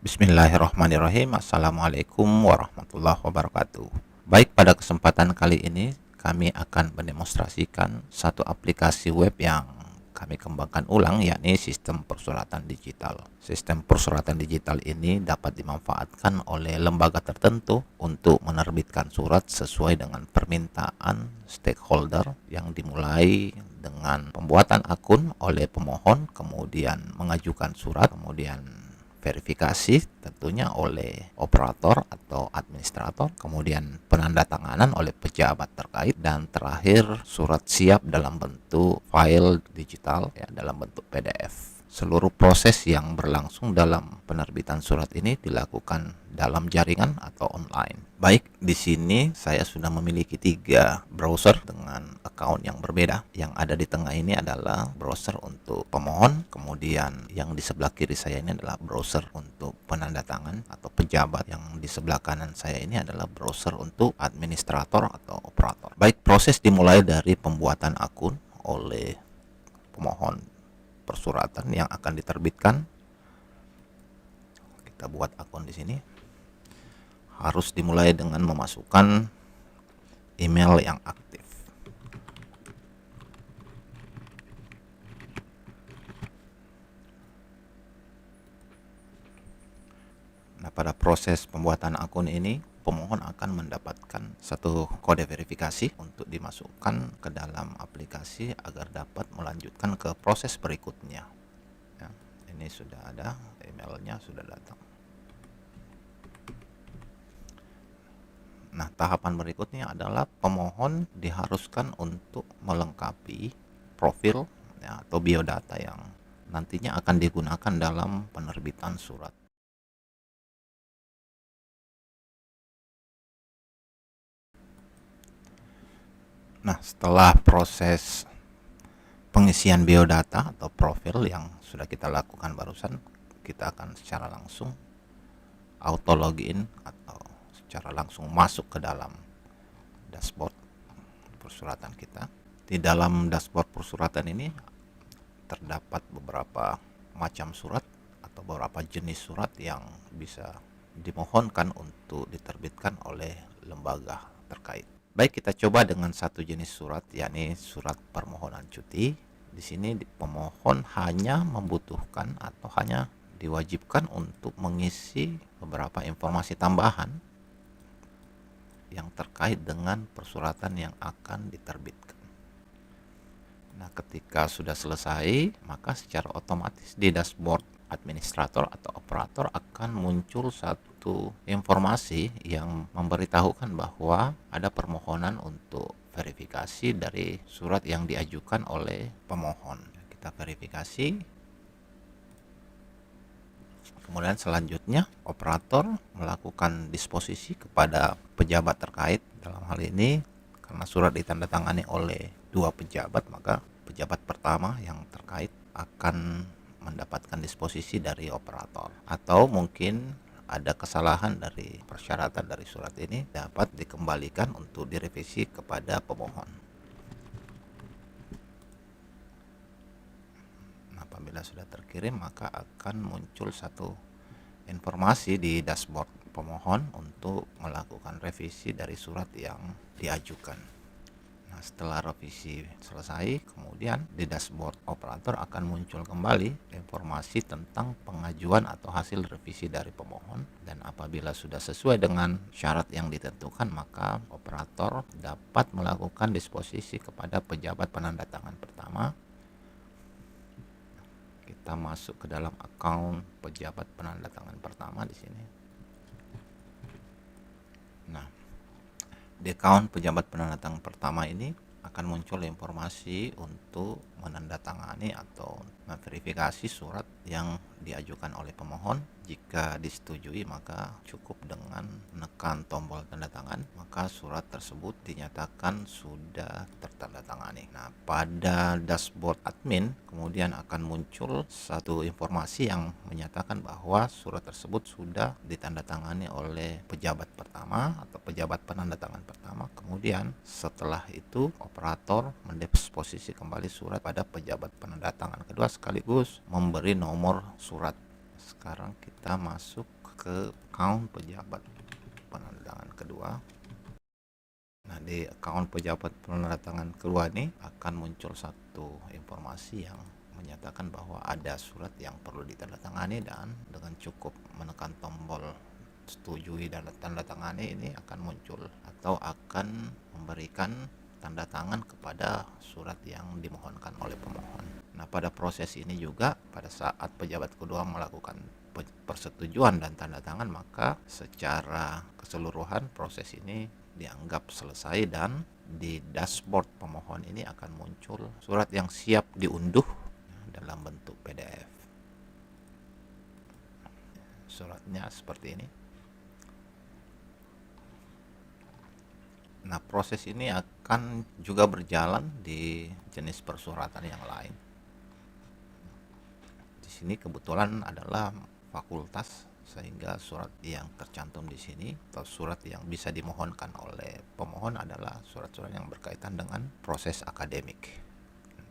Bismillahirrahmanirrahim. Assalamualaikum warahmatullahi wabarakatuh. Baik, pada kesempatan kali ini kami akan mendemonstrasikan satu aplikasi web yang kami kembangkan ulang, yakni sistem persuratan digital. Sistem persuratan digital ini dapat dimanfaatkan oleh lembaga tertentu untuk menerbitkan surat sesuai dengan permintaan stakeholder, yang dimulai dengan pembuatan akun oleh pemohon, kemudian mengajukan surat, kemudian verifikasi tentunya oleh operator atau administrator, kemudian penandatanganan oleh pejabat terkait, dan terakhir surat siap dalam bentuk file digital, ya, dalam bentuk PDF. Seluruh proses yang berlangsung dalam penerbitan surat ini dilakukan dalam jaringan atau online. Baik, di sini saya sudah memiliki 3 browser dengan account yang berbeda. Yang ada di tengah ini adalah browser untuk pemohon, kemudian yang di sebelah kiri saya ini adalah browser untuk penandatangan atau pejabat, yang di sebelah kanan saya ini adalah browser untuk administrator atau operator. Baik, proses dimulai dari pembuatan akun oleh pemohon persuratan yang akan diterbitkan. Kita buat akun di sini. Harus dimulai dengan memasukkan email yang aktif. Nah, pada proses pembuatan akun ini, pemohon akan mendapatkan satu kode verifikasi untuk dimasukkan ke dalam aplikasi agar dapat melanjutkan ke proses berikutnya. Ya, ini sudah ada, emailnya sudah datang. Nah, tahapan berikutnya adalah pemohon diharuskan untuk melengkapi profil, ya, atau biodata yang nantinya akan digunakan dalam penerbitan surat. Nah, setelah proses pengisian biodata atau profil yang sudah kita lakukan barusan, kita akan secara langsung auto login atau secara langsung masuk ke dalam dashboard persuratan kita. Di dalam dashboard persuratan ini terdapat beberapa macam surat atau beberapa jenis surat yang bisa dimohonkan untuk diterbitkan oleh lembaga terkait. Baik, kita coba dengan satu jenis surat, yakni surat permohonan cuti. Di sini pemohon hanya membutuhkan atau hanya diwajibkan untuk mengisi beberapa informasi tambahan yang terkait dengan persuratan yang akan diterbitkan. Nah, ketika sudah selesai, maka secara otomatis di dashboard administrator atau operator akan muncul satu informasi yang memberitahukan bahwa ada permohonan untuk verifikasi dari surat yang diajukan oleh pemohon. Kita verifikasi. Kemudian selanjutnya operator melakukan disposisi kepada pejabat terkait. Dalam hal ini, karena surat ditandatangani oleh 2 pejabat, maka pejabat pertama yang terkait akan mendapatkan disposisi dari operator. Atau mungkin ada kesalahan dari persyaratan dari surat ini, dapat dikembalikan untuk direvisi kepada pemohon. Apabila sudah terkirim, maka akan muncul satu informasi di dashboard pemohon untuk melakukan revisi dari surat yang diajukan. Nah, setelah revisi selesai, kemudian di dashboard operator akan muncul kembali informasi tentang pengajuan atau hasil revisi dari pemohon, dan apabila sudah sesuai dengan syarat yang ditentukan, maka operator dapat melakukan disposisi kepada pejabat penandatangan pertama. Kita masuk ke dalam akun pejabat penandatangan pertama di sini. Nah, di akun pejabat penandatangan pertama ini akan muncul informasi untuk menandatangani atau memverifikasi surat yang diajukan oleh pemohon. Jika disetujui, maka cukup dengan menekan tombol tanda tangan, maka surat tersebut dinyatakan sudah tertandatangani. Nah, pada dashboard admin kemudian akan muncul satu informasi yang menyatakan bahwa surat tersebut sudah ditandatangani oleh pejabat pertama atau pejabat penandatangan pertama. Kemudian setelah itu operator mendisposisi kembali surat pada pejabat penandatangan kedua, sekaligus memberi nomor surat Sekarang kita masuk ke account pejabat penandatangan kedua. Nah, di account pejabat penandatangan kedua ini akan muncul satu informasi yang menyatakan bahwa ada surat yang perlu ditandatangani, dan dengan cukup menekan tombol setujui dan tanda tangani ini akan muncul atau akan memberikan tanda tangan kepada surat yang dimohonkan oleh pemohon. Nah, pada proses ini juga pada saat pejabat kedua melakukan persetujuan dan tanda tangan, maka secara keseluruhan proses ini dianggap selesai, dan di dashboard pemohon ini akan muncul surat yang siap diunduh dalam bentuk PDF. Suratnya seperti ini. Nah, proses ini akan juga berjalan di jenis persuratan yang lain. Di sini kebetulan adalah fakultas, sehingga surat yang tercantum di sini atau surat yang bisa dimohonkan oleh pemohon adalah surat-surat yang berkaitan dengan proses akademik.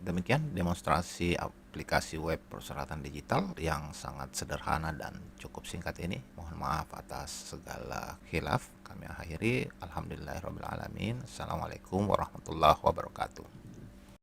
Demikian demonstrasi aplikasi web persyaratan digital yang sangat sederhana dan cukup singkat ini. Mohon maaf atas segala khilaf. Kami akhiri. Alhamdulillahirrabbilalamin. Assalamualaikum warahmatullahi wabarakatuh.